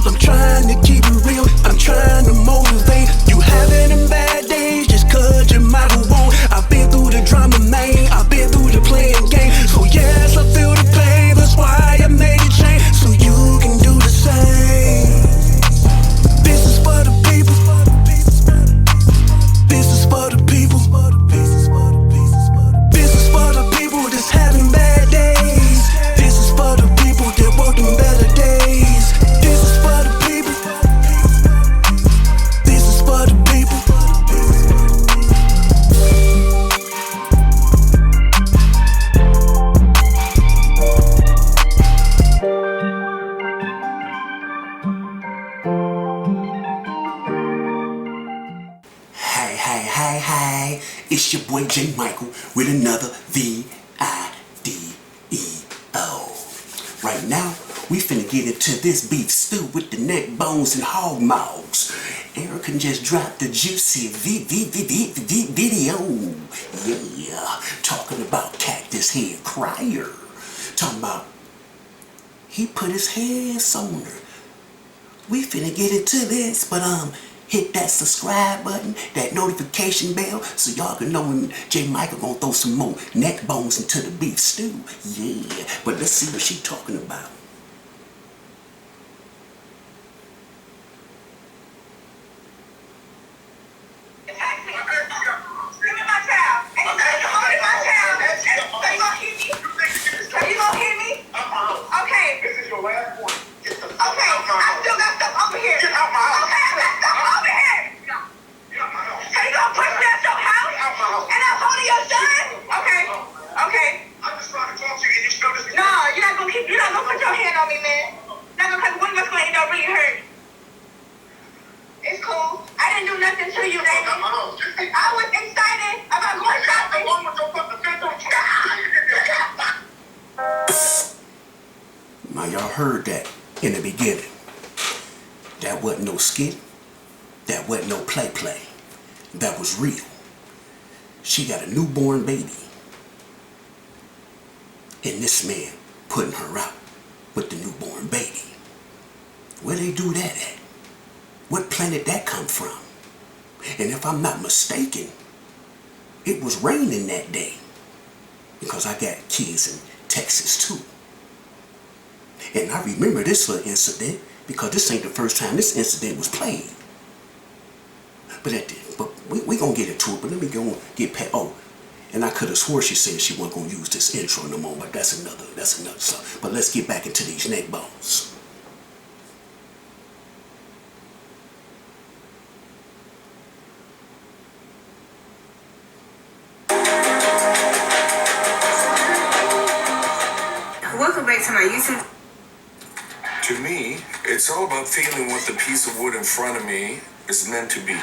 I'm trying to keep it real, I'm trying to motivate. You having them bad days just cause your mother won't. I've been through the drama, man, I've been through the playing game. So yes, I feel the pain, that's why I made a change. So you can do the same. This is for the people. This is for the people. This is for the people that's having bad days. This is for the people that working better days. This is for the people. This is for the people. Hey, it's your boy J. Michael with another VIDEO. Right now, we finna get into this beef stew with the neck bones and hog maws. Erica just dropped the juicy video. Yeah, talking about Cactus Head Crier. Talking about he put his hands on her. We finna get into this, but hit that subscribe button, that notification bell, so y'all can know when J. Michael gonna throw some more neck bones into the beef stew. Yeah, but let's see what she talking about. Now y'all heard that in the beginning. That wasn't no skit. That wasn't no play. That was real. She got a newborn baby. And this man putting her out with the newborn baby. Where they do that at? What planet that come from? And if I'm not mistaken, it was raining that day. Because I got kids in Texas too. And I remember this little incident because this ain't the first time this incident was played. But we gonna get into it, but let me go get past. Oh, and I could have swore she said she wasn't gonna use this intro no more, but that's another stuff. But let's get back into these neck bones. Welcome back to my YouTube. To me, it's all about feeling what the piece of wood in front of me is meant to be.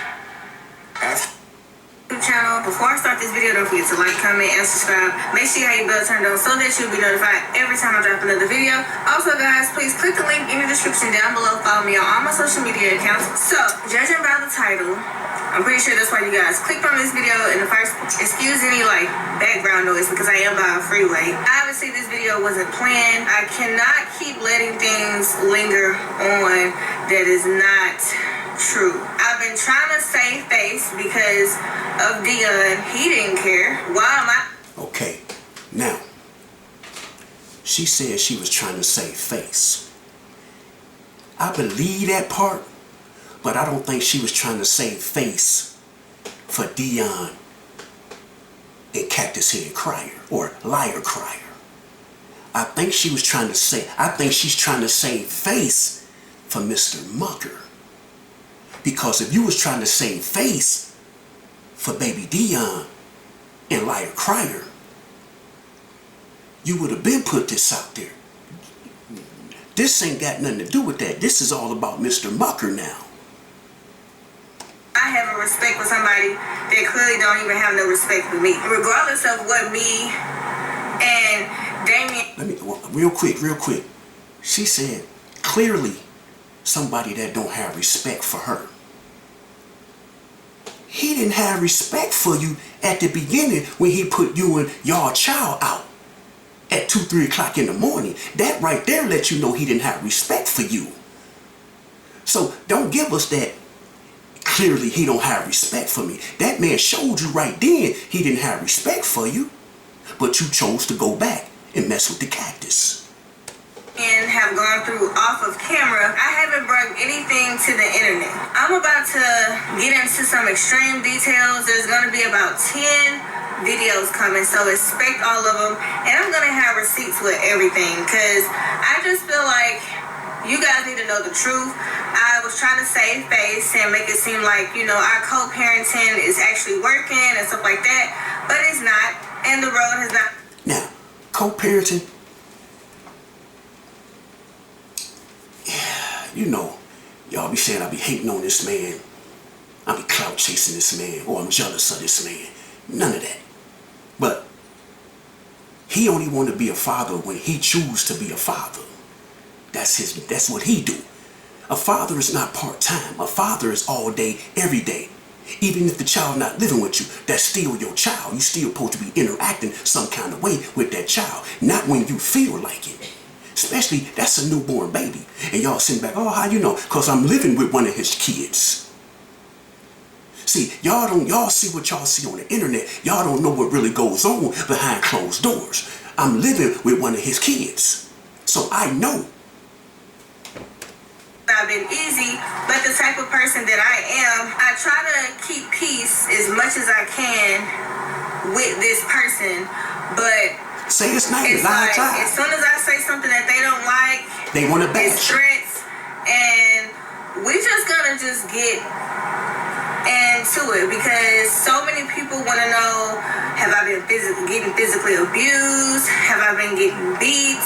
Channel. Before I start this video, don't forget to like, comment, and subscribe. Make sure you have your bell turned on so that you'll be notified every time I drop another video. Also, guys, please click the link in the description down below. Follow me on all my social media accounts. So, judging by the title, I'm pretty sure that's why you guys clicked on this video in the first. Excuse any background noise because I am by a freeway. Obviously, this video wasn't planned. I cannot keep letting things linger on that is not true. I've been trying to save face because of Dion. He didn't care. Why am I? Okay, now, she said she was trying to save face. I believe that part, but I don't think she was trying to save face for Dion and Cactus Head Crier or Liar Crier. I think she's trying to save face for Mr. Mucker. Because if you was trying to save face for baby Dion and Liar Crier, you would have been put this out there. This ain't got nothing to do with that. This is all about Mr. Mucker now. I have a respect for somebody that clearly don't even have no respect for me. Regardless of what me and Damien... Let me, real quick. She said, clearly somebody that don't have respect for her. He didn't have respect for you at the beginning when he put you and your child out at 2, 3 o'clock in the morning. That right there let you know he didn't have respect for you. So don't give us that clearly he don't have respect for me. That man showed you right then he didn't have respect for you. But you chose to go back and mess with the cactus. And have gone through off of camera, I haven't brought anything to the internet. I'm about to get into some extreme details. There's going to be about 10 videos coming, so expect all of them. And I'm going to have receipts with everything because I just feel like you guys need to know the truth. I was trying to save face and make it seem like, you know, our co-parenting is actually working and stuff like that, but it's not, and the road has not. Now, co-parenting, you know, y'all be saying I be hating on this man, I be clout chasing this man, or I'm jealous of this man. None of that. But he only want to be a father when he choose to be a father. That's what he do. A father is not part-time. A father is all day, every day. Even if the child not living with you, that's still your child. You still supposed to be interacting some kind of way with that child. Not when you feel like it. Especially, that's a newborn baby. And y'all sitting back, oh, how you know? Because I'm living with one of his kids. See, y'all see what y'all see on the internet. Y'all don't know what really goes on behind closed doors. I'm living with one of his kids. So I know. Not been easy, but the type of person that I am, I try to keep peace as much as I can with this person, but say it's not it's like, as soon as I say something that they don't like, they want to bash it's threats, and we just gonna just get into it because so many people want to know, have I been getting physically abused? Have I been getting beat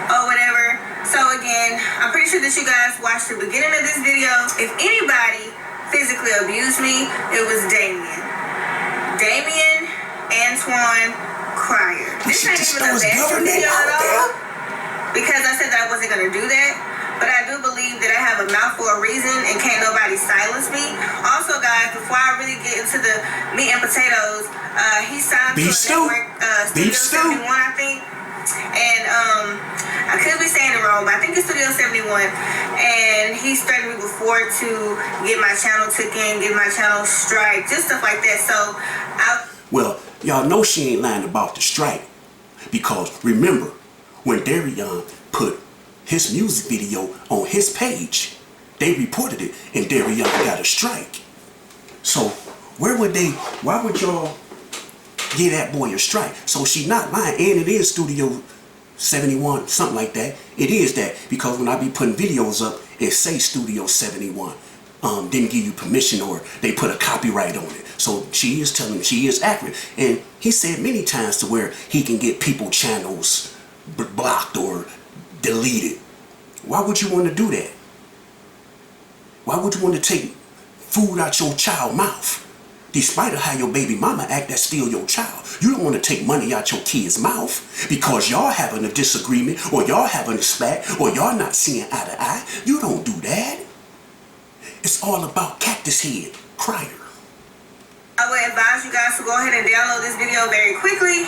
or whatever? So again, I'm pretty sure that you guys watched the beginning of this video. If anybody physically abused me, it was Damien. Damien Antoine Cryer. This ain't even a bad video at all. Because I said that I wasn't going to do that. But I do believe that I have a mouth for a reason and can't nobody silence me. Also, guys, before I really get into the meat and potatoes, he signed to a network, Studio 71, I think. And I could be saying it wrong, but I think it's Studio 71. And he threatened me before to get my channel taken, get my channel strike, just stuff like that. So well, y'all know she ain't lying about the strike. Because remember, when Darian put his music video on his page, they reported it and Darian got a strike. So why would y'all give that boy a strike? So she not lying, and it is Studio 71, something like that. It is that, because when I be putting videos up, it say Studio 71 didn't give you permission, or they put a copyright on it. So she is telling me, she is accurate. And he said many times to where he can get people channels blocked or deleted. Why would you want to do that? Why would you want to take food out your child's mouth? Despite of how your baby mama act, that's still your child. You don't want to take money out your kid's mouth because y'all having a disagreement, or y'all having a spat, or y'all not seeing eye to eye. You don't do that. It's all about Cactus Head Cryer. I would advise you guys to go ahead and download this video very quickly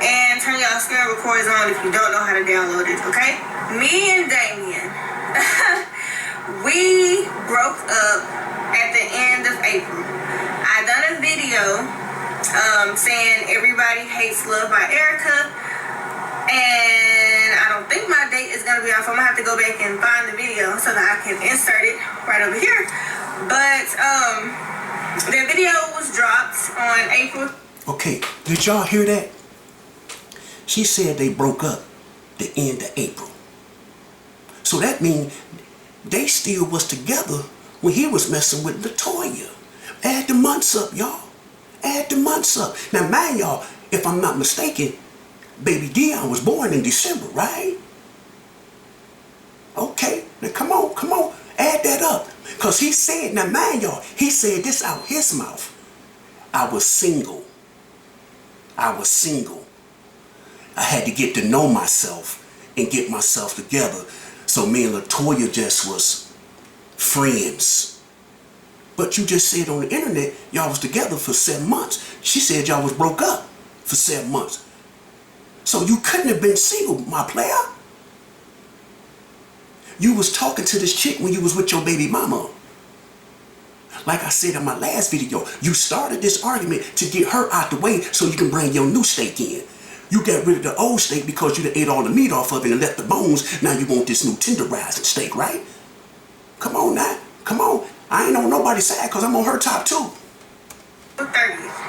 and turn y'all screen recorders on if you don't know how to download it, okay? Me and Damien, we broke up at the end of April. I done a video saying Everybody Hates Love by Erica, and I don't think my date is gonna be off. I'm gonna have to go back and find the video so that I can insert it right over here. But the video was dropped on April. Okay, did y'all hear that? She said they broke up the end of April. So that means they still was together when he was messing with Latoya. Add the months up, y'all. Add the months up. Now, mind y'all, if I'm not mistaken, baby Dion was born in December, right? Okay, now come on, add that up. Because he said, now mind y'all, he said this out his mouth. I was single. I had to get to know myself and get myself together. So me and Latoya just was friends. But you just said on the internet, y'all was together for 7 months. She said y'all was broke up for 7 months. So you couldn't have been single, my player. You was talking to this chick when you was with your baby mama. Like I said in my last video, you started this argument to get her out the way so you can bring your new steak in. You got rid of the old steak because you done ate all the meat off of it and left the bones. Now you want this new tenderizing steak, right? Come on now. Come on. I ain't on nobody's side because I'm on her top too. 30th.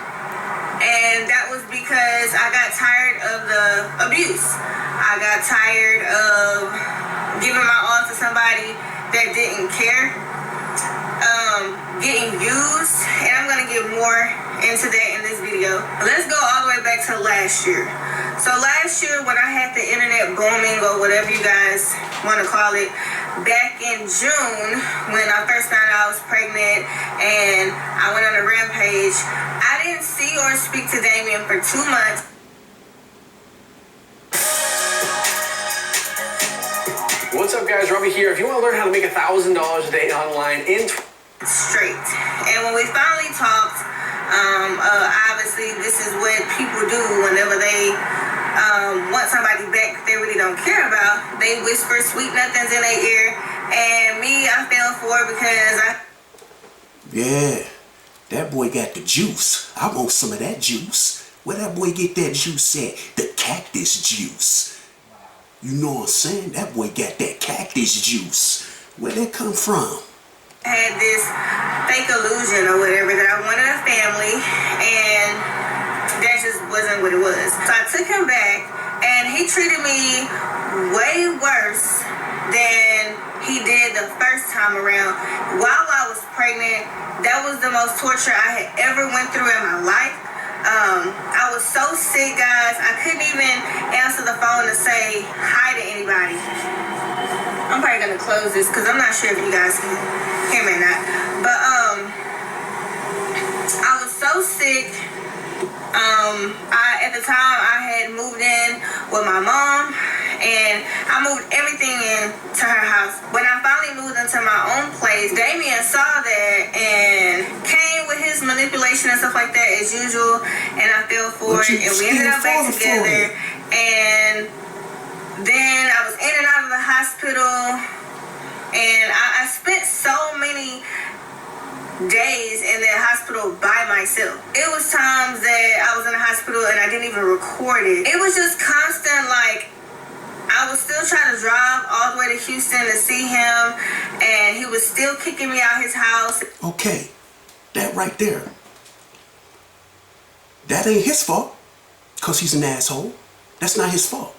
And that was because I got tired of the abuse. I got tired of giving my all to somebody that didn't care. Getting used. And I'm going to get more into that in this video. Let's go all the way back to last year. So last year when I had the internet booming or whatever you guys want to call it, back in June when I first found out I was pregnant and I went on a rampage, I didn't see or speak to Damien for 2 months. What's up guys, Robbie here. If you want to learn how to make $1,000 a day online in straight. And when we finally talked, obviously this is what people do whenever they want somebody back they really don't care about. They whisper sweet nothings in their ear, and me, I fell for it because Yeah, that boy got the juice. I want some of that juice. Where that boy get that juice at? The cactus juice. You know what I'm saying? That boy got that cactus juice. Where that come from? had this fake illusion or whatever that I wanted a family, and that just wasn't what it was. So I took him back, and he treated me way worse than he did the first time around. While I was pregnant, that was the most torture I had ever went through in my life. I was so sick, guys. I couldn't even answer the phone to say hi to anybody. I'm probably gonna close this because I'm not sure if you guys can hear me or not. But I was so sick. At the time I had moved in with my mom, and I moved everything into her house. When I finally moved into my own place, Damien saw that and came with his manipulation and stuff like that as usual, and I fell for it, and we ended up back together. And then I was in and out of the hospital, and I spent so many days in the hospital by myself. It was times that I was in the hospital and I didn't even record it. It was just constant, like, I was still trying to drive all the way to Houston to see him, and he was still kicking me out his house. Okay, that right there, that ain't his fault, because he's an asshole. That's not his fault.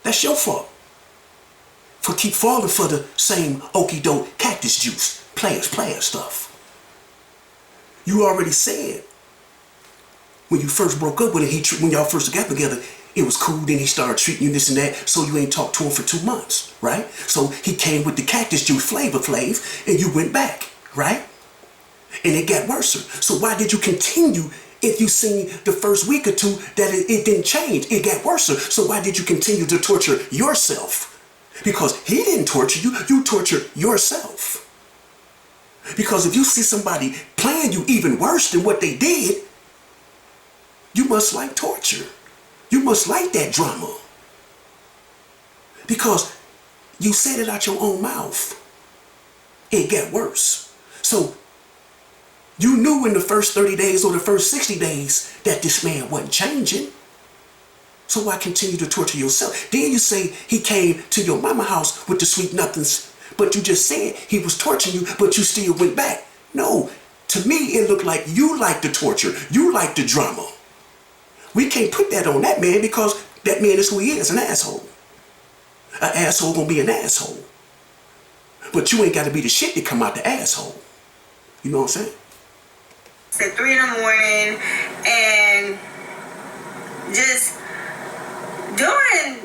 That's your fault. For keep falling for the same okey-doke cactus juice, player stuff. You already said when you first broke up with him, when y'all first got together, it was cool, then he started treating you this and that, so you ain't talked to him for 2 months, right? So he came with the cactus juice Flavor Flav, and you went back, right? And it got worse. So why did you continue if you seen the first week or two that it didn't change? It got worse. So why did you continue to torture yourself? Because he didn't torture you, you tortured yourself. Because if you see somebody playing you even worse than what they did, you must like torture. You must like that drama. Because you said it out your own mouth. It got worse. So you knew in the first 30 days or the first 60 days that this man wasn't changing. So why continue to torture yourself? Then you say he came to your mama house with the sweet nothings, but you just said he was torturing you, but you still went back. No, to me it looked like you liked the torture. You liked the drama. We can't put that on that man because that man is who he is, an asshole. An asshole gonna be an asshole. But you ain't gotta be the shit to come out the asshole. You know what I'm saying? It's at 3 in the morning, and just doing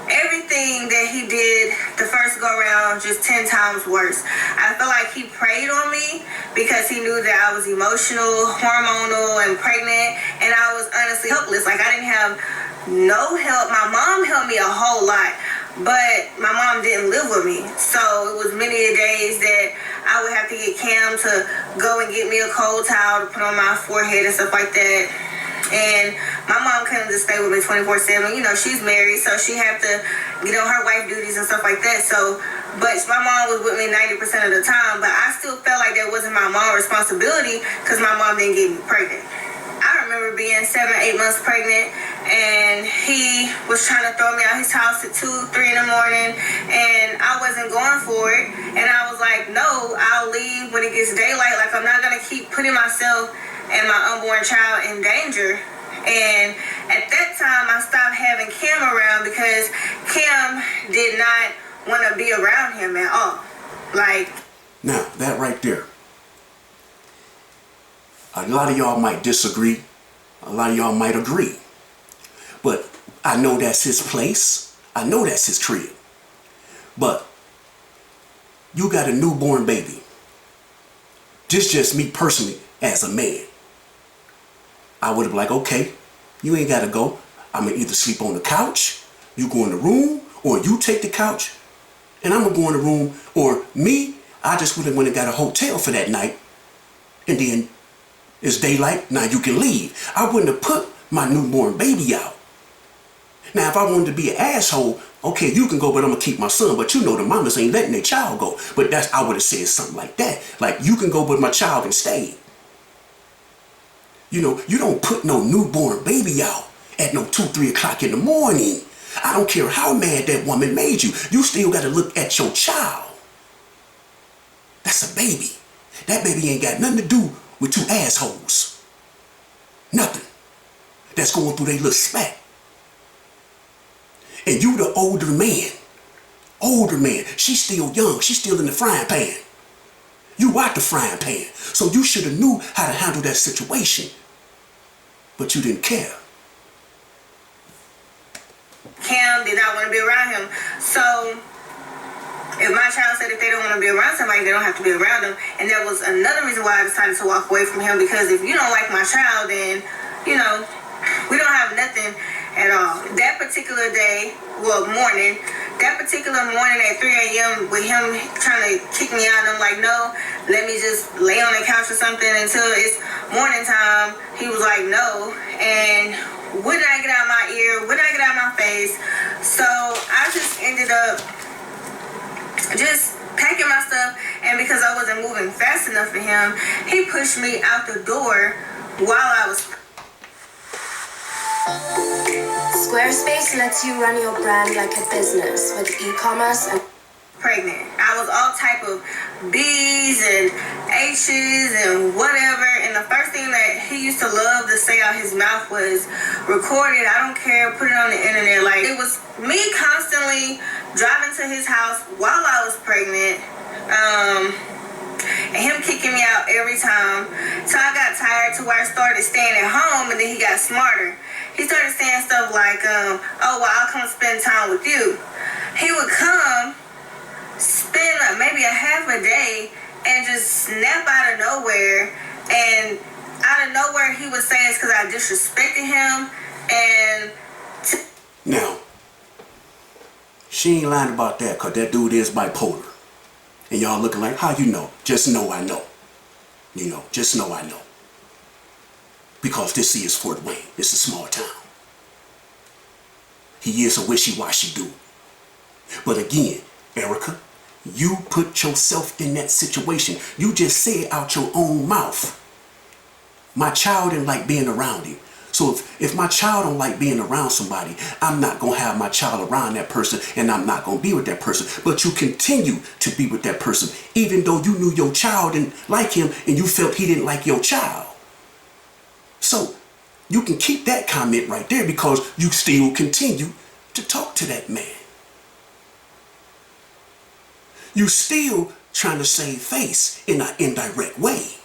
everything that he did the first go around just 10 times worse. I feel like he preyed on me because he knew that I was emotional, hormonal, and pregnant, and I was honestly helpless. Like, I didn't have no help. My mom helped me a whole lot, but my mom didn't live with me. So it was many days that I would have to get Cam to go and get me a cold towel to put on my forehead and stuff like that. And my mom couldn't just stay with me 24/7. You know, she's married, so she had to get on her wife duties and stuff like that. So but my mom was with me 90% of the time. But I still felt like that wasn't my mom's responsibility because my mom didn't get me pregnant. I remember being 7, 8 months pregnant, and he was trying to throw me out his house at 2, 3 in the morning, and I wasn't going for it. And I was like, no, I'll leave when it gets daylight. Like, I'm not gonna keep putting myself and my unborn child in danger. And at that time, I stopped having Kim around because Kim did not want to be around him at all. Like, now that right there, a lot of y'all might disagree, a lot of y'all might agree, but I know that's his place, I know that's his crib. But you got a newborn baby. This just me personally as a man. I would have been like, okay, you ain't gotta go. I'm gonna either sleep on the couch, you go in the room, or you take the couch and I'm gonna go in the room. Or me, I just would have went and got a hotel for that night, and then it's daylight, now you can leave. I wouldn't have put my newborn baby out. Now, if I wanted to be an asshole, okay, you can go, but I'm gonna keep my son. But you know the mamas ain't letting their child go. But I would have said something like that. Like, you can go, but my child can stay. You know, you don't put no newborn baby out at no 2, 3 o'clock in the morning. I don't care how mad that woman made you. You still gotta look at your child. That's a baby. That baby ain't got nothing to do with 2 assholes. Nothing. That's going through their little spat. And you the older man. Older man. She's still young. She's still in the frying pan. You out the frying pan. So you should have knew how to handle that situation. But you didn't care. Cam did not want to be around him. So if my child said if they don't want to be around somebody, they don't have to be around them. And that was another reason why I decided to walk away from him, because if you don't like my child, then, you know, we don't have nothing at all. That particular day, that particular morning at 3 a.m. with him trying to kick me out, I'm like, no, let me just lay on the couch or something until it's morning time. He was like, no. And wouldn't I get out my ear? Wouldn't I get out my face? So I just ended up just packing my stuff, and because I wasn't moving fast enough for him, he pushed me out the door while I was... Squarespace lets you run your brand like a business with e-commerce and pregnant. I was all type of B's and H's and whatever, and the first thing that he used to love to say out his mouth was, record it, I don't care, put it on the internet. Like, it was me constantly driving to his house while I was pregnant, and him kicking me out every time. So I got tired to where I started staying at home, and then he got smarter. He started saying stuff like, oh, well, I'll come spend time with you. He would come, spend maybe a half a day, and just snap out of nowhere. And out of nowhere, he would say it's because I disrespected him. And now, she ain't lying about that, because that dude is bipolar. And y'all looking like, how you know? Just know I know. You know, just know I know. Because this is Fort Wayne. It's a small town. He is a wishy-washy dude. But again, Erica, you put yourself in that situation. You just said out your own mouth, my child didn't like being around him. So if my child don't like being around somebody, I'm not going to have my child around that person, and I'm not going to be with that person. But you continue to be with that person, even though you knew your child didn't like him and you felt he didn't like your child. So you can keep that comment right there, because you still continue to talk to that man. You still trying to save face in an indirect way.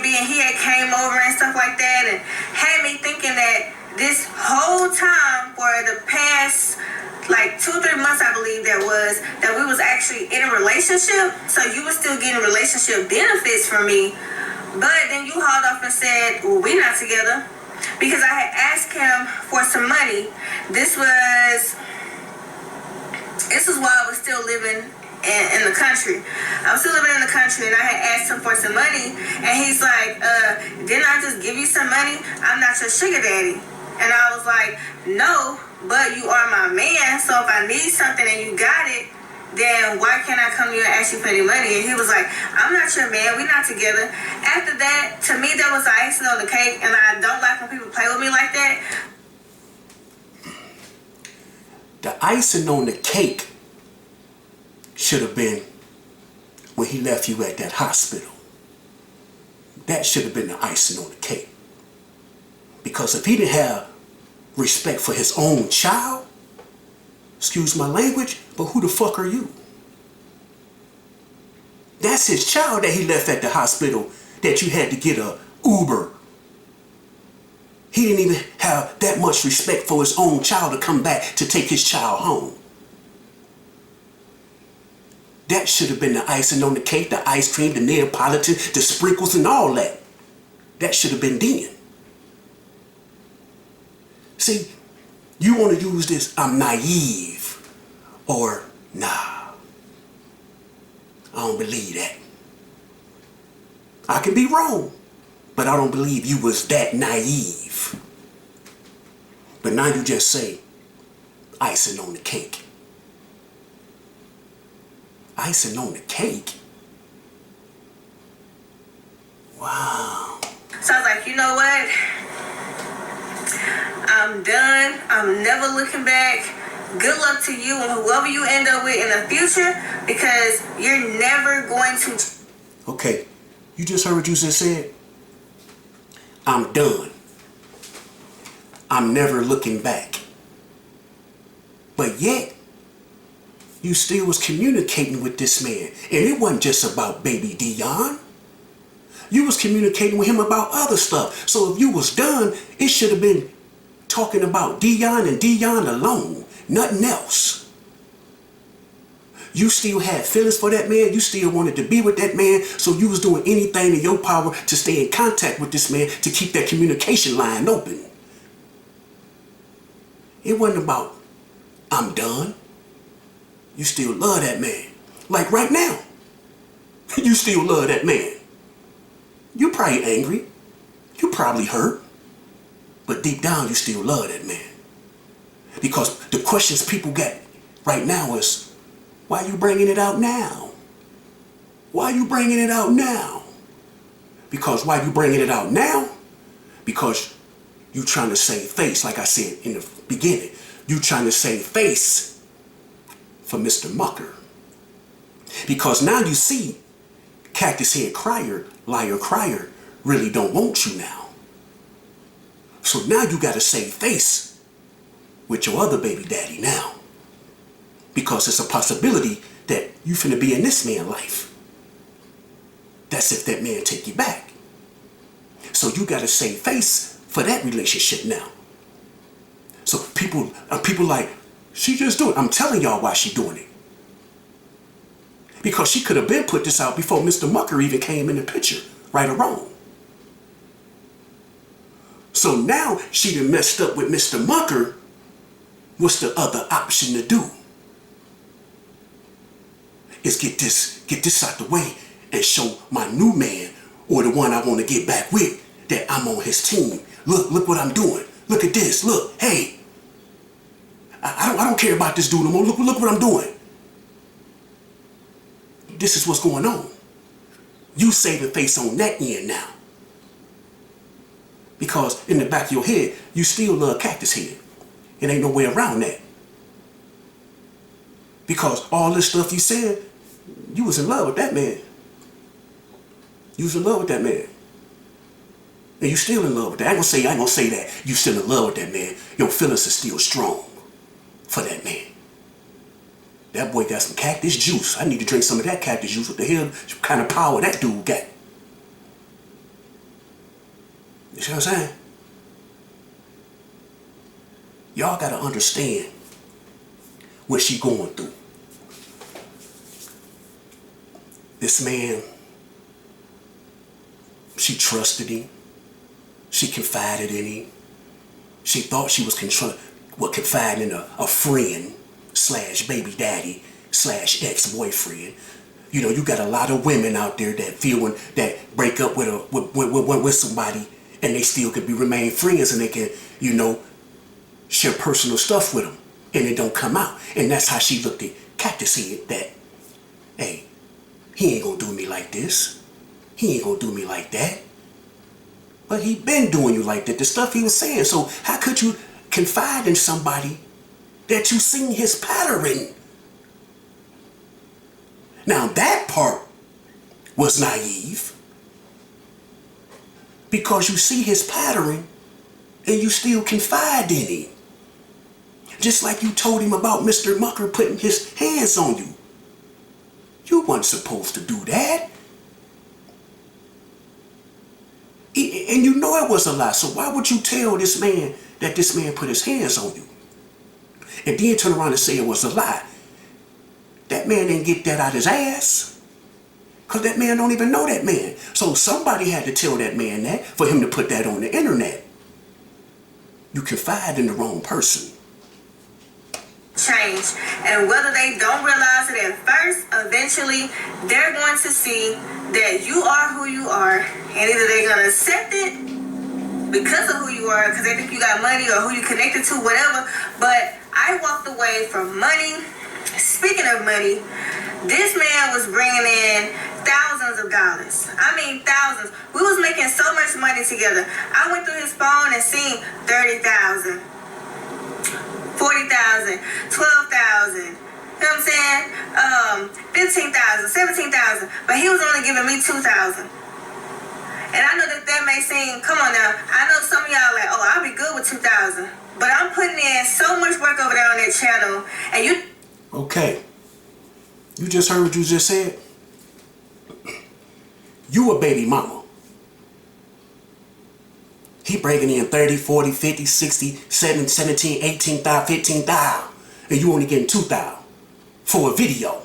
Airbnb and he had came over and stuff like that and had me thinking that this whole time for the past like 2 or 3 months, I believe that we was actually in a relationship. So you was still getting relationship benefits from me. But then you hauled off and said, well, we not together. Because I had asked him for some money. This was while I was still living in the country. I was still living in the country and I had asked him for some money and he's like, didn't I just give you some money? I'm not your sugar daddy. And I was like, no, but you are my man. So if I need something and you got it, then why can't I come to you and ask you for any money? And he was like, I'm not your man. We're not together. After that, to me, that was the icing on the cake. And I don't like when people play with me like that. The icing on the cake should have been when he left you at that hospital. That should have been the icing on the cake. Because if he didn't have respect for his own child, excuse my language, but who the fuck are you? That's his child that he left at the hospital that you had to get a Uber. He didn't even have that much respect for his own child to come back to take his child home. That should have been the icing on the cake, the ice cream, the nail polish, the sprinkles and all that. That should have been then. See, you want to use this, I'm naive, or nah, I don't believe that. I can be wrong, but I don't believe you was that naive. But now you just say, icing on the cake. Icing on the cake? Wow. So I was like, you know what? I'm done. I'm never looking back. Good luck to you and whoever you end up with in the future because you're never going to... Okay, you just heard what you just said? I'm done. I'm never looking back. But yet, you still was communicating with this man. And it wasn't just about baby Dion. You was communicating with him about other stuff. So if you was done, it should have been talking about Dion and Dion alone. Nothing else. You still had feelings for that man. You still wanted to be with that man. So you was doing anything in your power to stay in contact with this man to keep that communication line open. It wasn't about, I'm done. You still love that man. Like right now. You still love that man. You probably angry. You probably hurt. But deep down, you still love that man. Because the questions people get right now is, why you bringing it out now? Why you bringing it out now? Because why you bringing it out now? Because you trying to save face, like I said in the beginning. You trying to save face for Mr. Mucker. Because now you see, Cactus Head Crier, Liar Crier, really don't want you now. So now you gotta save face with your other baby daddy now. Because it's a possibility that you finna be in this man's life. That's if that man take you back. So you gotta save face for that relationship now. So people like, she just do it. I'm telling y'all why she doing it. Because she could have been put this out before Mr. Mucker even came in the picture, right or wrong. So now she done messed up with Mr. Mucker. What's the other option to do? Is get this out the way and show my new man or the one I want to get back with that I'm on his team. Look what I'm doing. Look at this. Look, hey, I don't care about this dude no more. Look what I'm doing. This is what's going on. You saving face on that end now. Because in the back of your head, you still love Cactus Head. It ain't no way around that. Because all this stuff you said, you was in love with that man. You was in love with that man. And you still in love with that. I ain't gonna say that. You still in love with that man. Your feelings are still strong for that man. That boy got some cactus juice. I need to drink some of that cactus juice. What the hell kind of power that dude got? see what I'm saying? Y'all gotta understand what she going through. This man, she trusted him. She confided in him. She thought she was confiding in a friend / baby daddy / ex-boyfriend. You know, you got a lot of women out there that feel that break up with somebody and they still could remain friends and they can, you know, share personal stuff with them and it don't come out. And that's how she looked at Cactus Head, that, hey, he ain't gonna do me like this. He ain't gonna do me like that. But he been doing you like that, the stuff he was saying. So how could you confide in somebody that you seen his pattern? Now that part was naive, because you see his pattern and you still confide in him. Just like you told him about Mr. Mucker putting his hands on you. You weren't supposed to do that. And you know it was a lie, so why would you tell this man that this man put his hands on you? And then turn around and say it was a lie. That man didn't get that out his ass. Because that man don't even know that man. So somebody had to tell that man that for him to put that on the internet. You confide in the wrong person. Change, and whether they don't realize it at first, eventually they're going to see that you are who you are, and either they're going to accept it because of who you are, because they think you got money or who you connected to, whatever. But I walked away from money. Speaking of money, this man was bringing in thousands of dollars. I mean thousands. We was making so much money together. I went through his phone and seen 30,000. 40,000, 12,000, you know what I'm saying? 15,000, 17,000, but he was only giving me 2,000. And I know that may seem, come on now, I know some of y'all like, oh, I'll be good with 2,000, but I'm putting in so much work over there on that channel, and you... Okay, you just heard what you just said? You a baby mama. He breaking in 30, 40, 50, 60, 7, 17, 18,000, 15,000. And you only getting 2,000 for a video.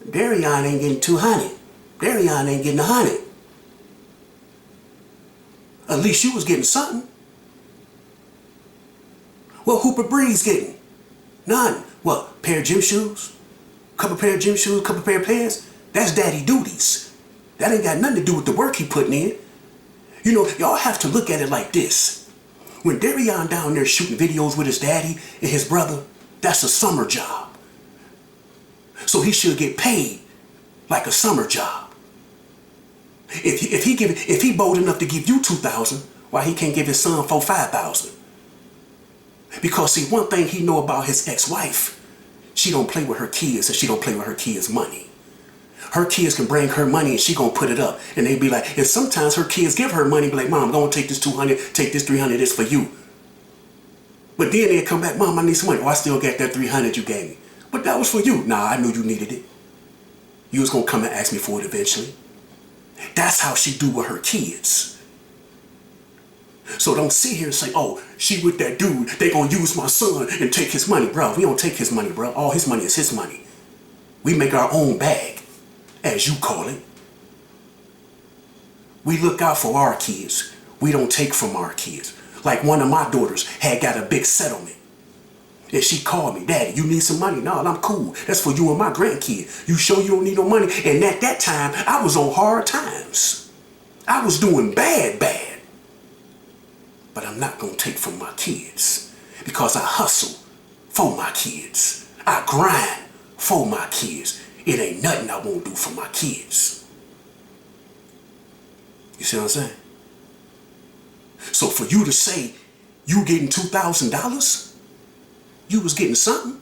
Darion ain't getting 200. Darion ain't getting 100. At least you was getting something. What Hooper Breeze getting? None. What, pair of gym shoes? Couple pair of gym shoes, couple pair of pants? That's daddy duties. That ain't got nothing to do with the work he putting in. You know, y'all have to look at it like this. When Darion down there shooting videos with his daddy and his brother, that's a summer job. So he should get paid like a summer job. If he bold enough to give you 2,000, why he can't give his son 5,000? Because see, one thing he know about his ex-wife, she don't play with her kids and she don't play with her kids' money. Her kids can bring her money and she gonna put it up. And they be like, and sometimes her kids give her money, be like, Mom, go and take this 200, take this 300, this for you. But then they come back, Mom, I need some money. Oh, I still got that 300 you gave me. But that was for you. Nah, I knew you needed it. You was gonna come and ask me for it eventually. That's how she do with her kids. So don't sit here and say, oh, she with that dude, they gonna use my son and take his money. Bro, we don't take his money, bro. All his money is his money. We make our own bag, as you call it. We look out for our kids. We don't take from our kids. Like one of my daughters had got a big settlement. And she called me, Daddy, you need some money? No, I'm cool. That's for you and my grandkid. You sure you don't need no money? And at that time, I was on hard times. I was doing bad. But I'm not gonna take from my kids because I hustle for my kids. I grind for my kids. It ain't nothing I won't do for my kids. You see what I'm saying? So for you to say you getting $2,000, you was getting something.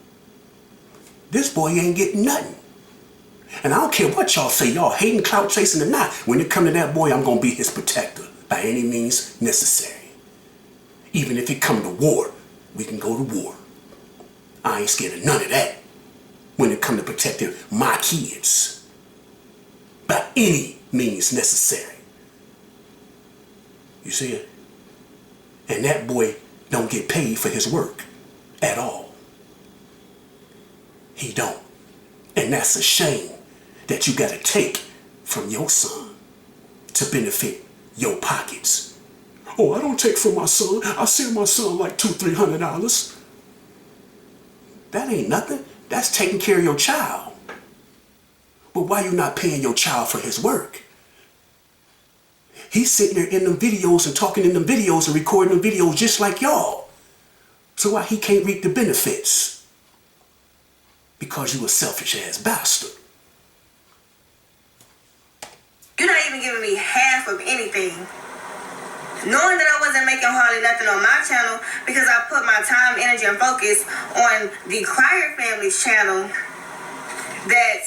This boy ain't getting nothing. And I don't care what y'all say, y'all hating, clout chasing or not. When it come to that boy, I'm gonna be his protector by any means necessary. Even if it come to war, we can go to war. I ain't scared of none of that when it come to protecting my kids by any means necessary. You see it? And that boy don't get paid for his work at all. He don't. And that's a shame that you gotta take from your son to benefit your pockets. Oh, I don't take from my son. I send my son like $200-300. That ain't nothing. That's taking care of your child. But why you not paying your child for his work? He's sitting there in them videos and talking in them videos and recording them videos just like y'all. So why he can't reap the benefits? Because you a selfish ass bastard. You're not even giving me half of anything. Knowing that I wasn't making hardly nothing on my channel because I put my time, energy, and focus on the Crier Family's channel, that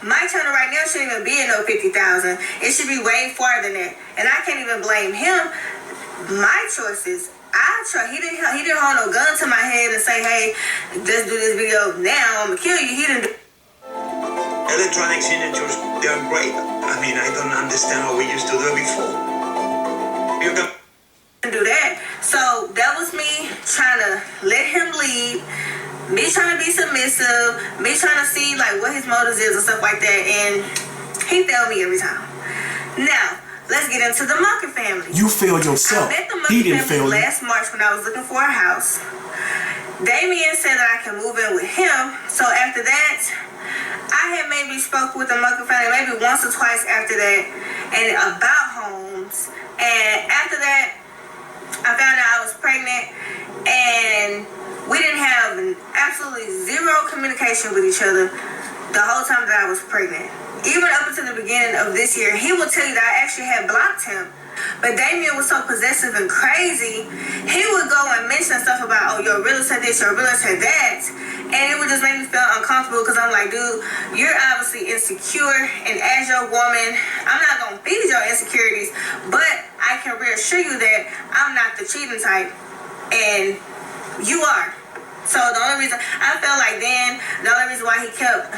my channel right now shouldn't even be at no 50,000. It should be way farther than that. And I can't even blame him. My choices. He didn't hold no gun to my head and say, hey, let's do this video now, I'm gonna kill you. He didn't do. Electronic signatures, they are great. I mean, I don't understand how we used to do it before. You can do that. So that was me trying to let him lead, me trying to be submissive, me trying to see like what his motives is and stuff like that, and he failed me every time. Now, let's get into the Mucker family. You failed yourself. I met the He Mucker didn't fail family you. last March when I was looking for a house. Damien said that I can move in with him. So after that, I had maybe spoke with the Mucker family maybe once or twice after that, and about homes. And after that, I found out I was pregnant, and we didn't have absolutely zero communication with each other the whole time that I was pregnant. Even up until the beginning of this year, he would tell you that I actually had blocked him. But Damien was so possessive and crazy, he would go and mention stuff about, oh, your realtor said this, your realtor said that. And it would just make me feel uncomfortable because I'm like, dude, you're obviously insecure. And as your woman, I'm not going to feed your insecurities, but I can reassure you that I'm not the cheating type. And you are. So the only reason, I felt like then, the only reason why he kept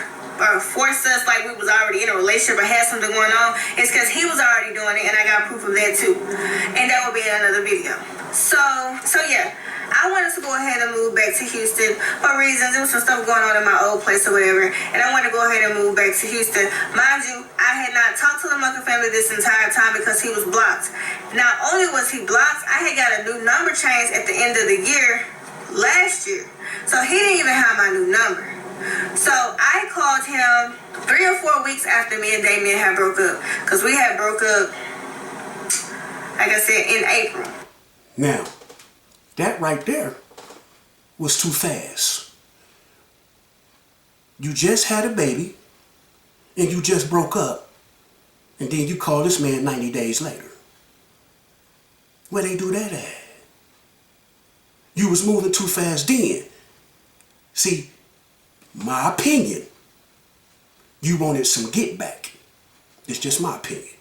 forced us like we was already in a relationship or had something going on is because he was already doing it, and I got proof of that too. And that will be in another video. So yeah, I wanted to go ahead and move back to Houston for reasons. There was some stuff going on in my old place or whatever, and I wanted to go ahead and move back to Houston. Mind you, I had not talked to the Mucker family this entire time because he was blocked. Not only was he blocked, I had got a new number change at the end of the year last year. So he didn't even have my new number. So I called him 3 or 4 weeks after me and Damien had broke up. Because we had broke up, like I said, in April. Now, that right there was too fast. You just had a baby, and you just broke up, and then you call this man 90 days later. Where they do that at? You was moving too fast then. See, my opinion, you wanted some get back. It's just my opinion.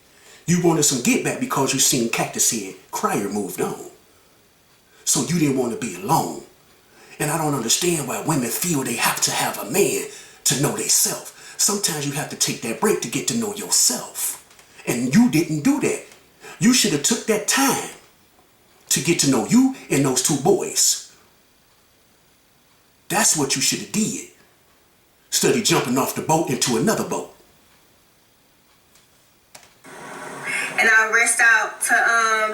You wanted some get back because you seen Cactus Head Crier moved on. So you didn't want to be alone. And I don't understand why women feel they have to have a man to know themselves. Sometimes you have to take that break to get to know yourself. And you didn't do that. You should have took that time to get to know you and those two boys. That's what you should have did. Instead of jumping off the boat into another boat. And I reached out to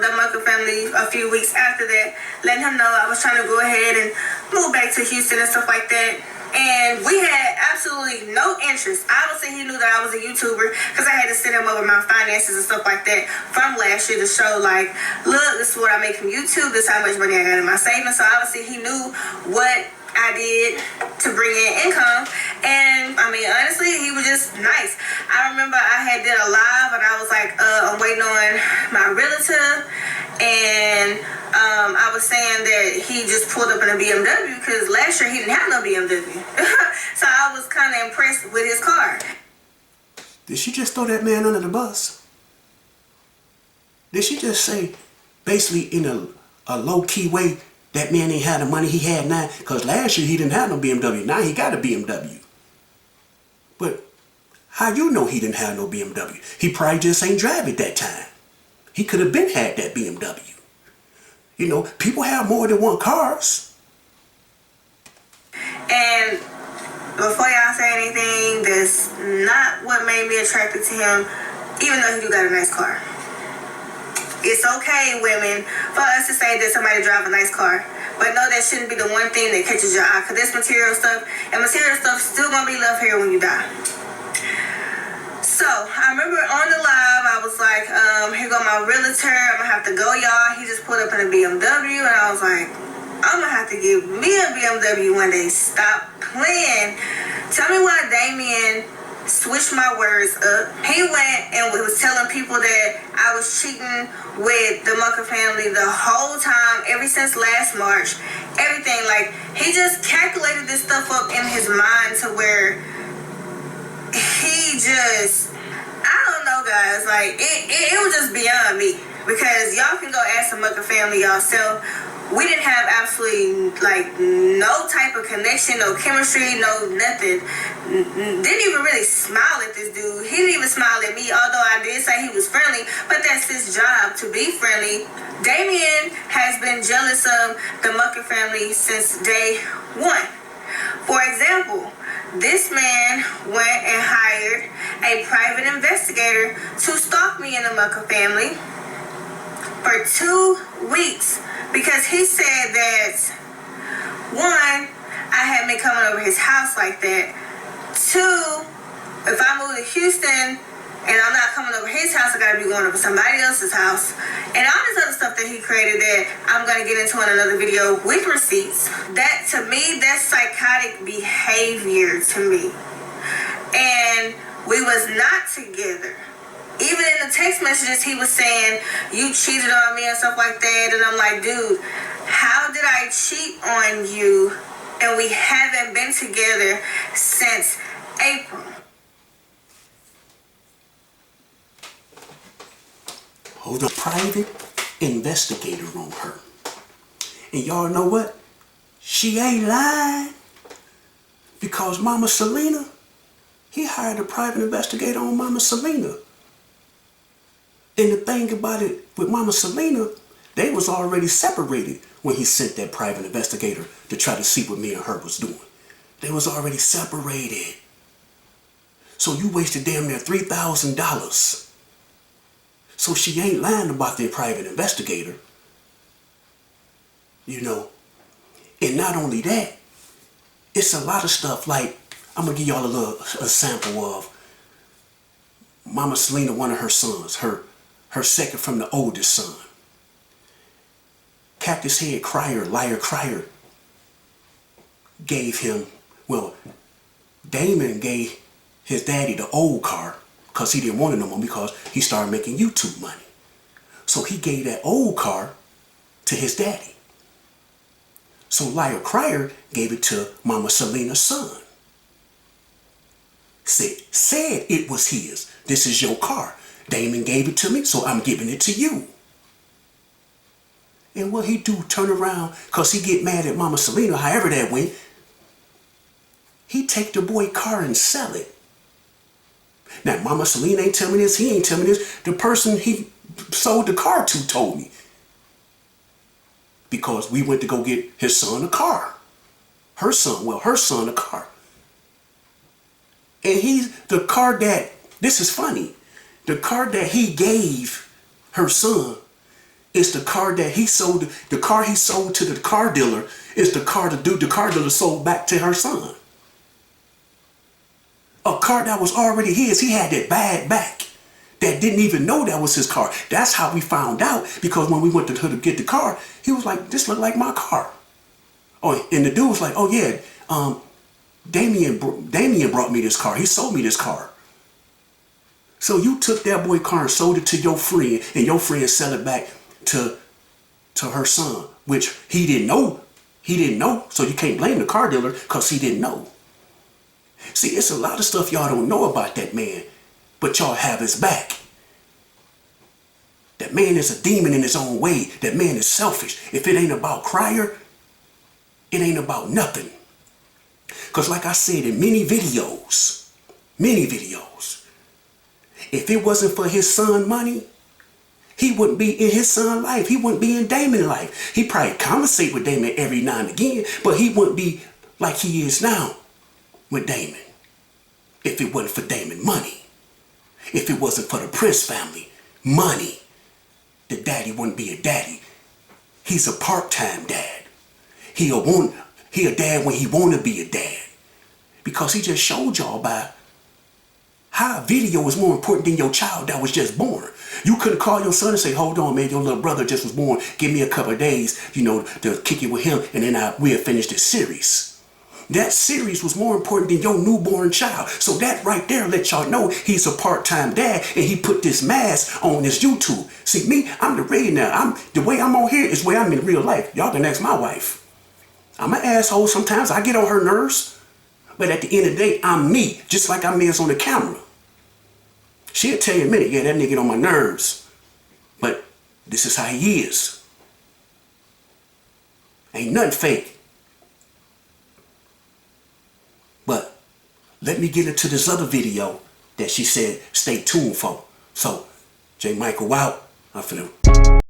the Mucker family a few weeks after that, letting him know I was trying to go ahead and move back to Houston and stuff like that. And we had absolutely no interest. Obviously, he knew that I was a YouTuber because I had to send him over my finances and stuff like that from last year to show, like, look, this is what I make from YouTube. This is how much money I got in my savings. So obviously, he knew what I did to bring in income. And I mean, honestly, he was just nice. I remember I had did a live and I was like, I'm waiting on my realtor, and I was saying that he just pulled up in a BMW because last year he didn't have no BMW. So I was kind of impressed with his car. Did she just throw that man under the bus? Did she just say, basically in a low-key way, that man ain't had the money he had now? Because last year he didn't have no BMW. Now he got a BMW. But how you know he didn't have no BMW? He probably just ain't drive it that time. He could have been had that BMW. You know, people have more than one cars. And before y'all say anything, that's not what made me attracted to him, even though he do got a nice car. It's okay, women, for us to say that somebody drive a nice car. But no, that shouldn't be the one thing that catches your eye. Because there's material stuff, and material stuff still going to be left here when you die. So, I remember on the live, I was like, here go my realtor. I'm going to have to go, y'all. He just pulled up in a BMW, and I was like, I'm going to have to give me a BMW one day. Stop playing. Tell me why Damien switched my words up. He went and was telling people that I was cheating with the Mucker family the whole time, ever since last March. Everything, like, he just calculated this stuff up in his mind to where he just, I don't know, guys, like, it was just beyond me. Because y'all can go ask the Mucker family yourself. We didn't have absolutely, like, no type of connection, no chemistry, no nothing. Didn't even really smile at this dude. He didn't even smile at me, although I did say he was friendly, but that's his job, to be friendly. Damien has been jealous of the Mucker family since day one. For example, this man went and hired a private investigator to stalk me and the Mucker family for 2 weeks. Because he said that, one, I had been coming over his house like that. Two, if I move to Houston and I'm not coming over his house, I gotta be going over somebody else's house. And all this other stuff that he created that I'm gonna get into in another video with receipts. That, to me, that's psychotic behavior to me. And we was not together. Even in the text messages, he was saying, you cheated on me and stuff like that. And I'm like, dude, how did I cheat on you? And we haven't been together since April. Hold a private investigator on her. And y'all know what? She ain't lying. Because Mama Selena, he hired a private investigator on Mama Selena. And the thing about it with Mama Selena, they was already separated when he sent that private investigator to try to see what me and her was doing. They was already separated. So you wasted damn near $3,000. So she ain't lying about their private investigator. You know. And not only that, it's a lot of stuff like, I'm going to give y'all a sample of Mama Selena, one of her sons, her second from the oldest son. Cactus Head Crier, Liar Crier, gave him, well, Damon gave his daddy the old car because he didn't want it no more because he started making YouTube money. So he gave that old car to his daddy. So Liar Crier gave it to Mama Selena's son. Said it was his. This is your car. Damon gave it to me, so I'm giving it to you. And what he do, turn around, because he get mad at Mama Selena, however that went, he take the boy car and sell it. Now, Mama Selena ain't tell me this, he ain't tell me this. The person he sold the car to told me. Because we went to go get his son a car. Her son a car. And the car that, this is funny, the car that he gave her son is the car that he sold, the car he sold to the car dealer is the car the car dealer sold back to her son. A car that was already his, he had that bad back. That didn't even know that was his car. That's how we found out, because when we went to get the car, he was like, this look like my car. Oh, and the dude was like, oh yeah, Damien brought me this car. He sold me this car. So you took that boy car and sold it to your friend, and your friend sell it back to her son, which he didn't know. He didn't know, so you can't blame the car dealer because he didn't know. See, it's a lot of stuff y'all don't know about that man, but y'all have his back. That man is a demon in his own way. That man is selfish. If it ain't about Crier, it ain't about nothing. Because like I said in many videos, if it wasn't for his son money, he wouldn't be in his son's life. He wouldn't be in Damon's life. He probably conversate with Damon every now and again, but he wouldn't be like he is now with Damon if it wasn't for Damon money. If it wasn't for the Prince family money, the daddy wouldn't be a daddy. He's a part-time dad. He a dad when he want to be a dad. Because he just showed y'all by how a video is more important than your child that was just born. You couldn't call your son and say, hold on, man, your little brother just was born. Give me a couple of days, to kick it with him, and then we'll finish this series. That series was more important than your newborn child. So that right there let y'all know he's a part-time dad, and he put this mask on his YouTube. See, me, I'm the real now. The way I'm on here is the way I'm in real life. Y'all can ask my wife. I'm an asshole sometimes. I get on her nerves. But at the end of the day, I'm me, just like I'm is on the camera. She'll tell you in a minute, yeah, that nigga on my nerves. But this is how he is. Ain't nothing fake. But let me get into this other video that she said stay tuned for. So, J. Michael out. I'm finna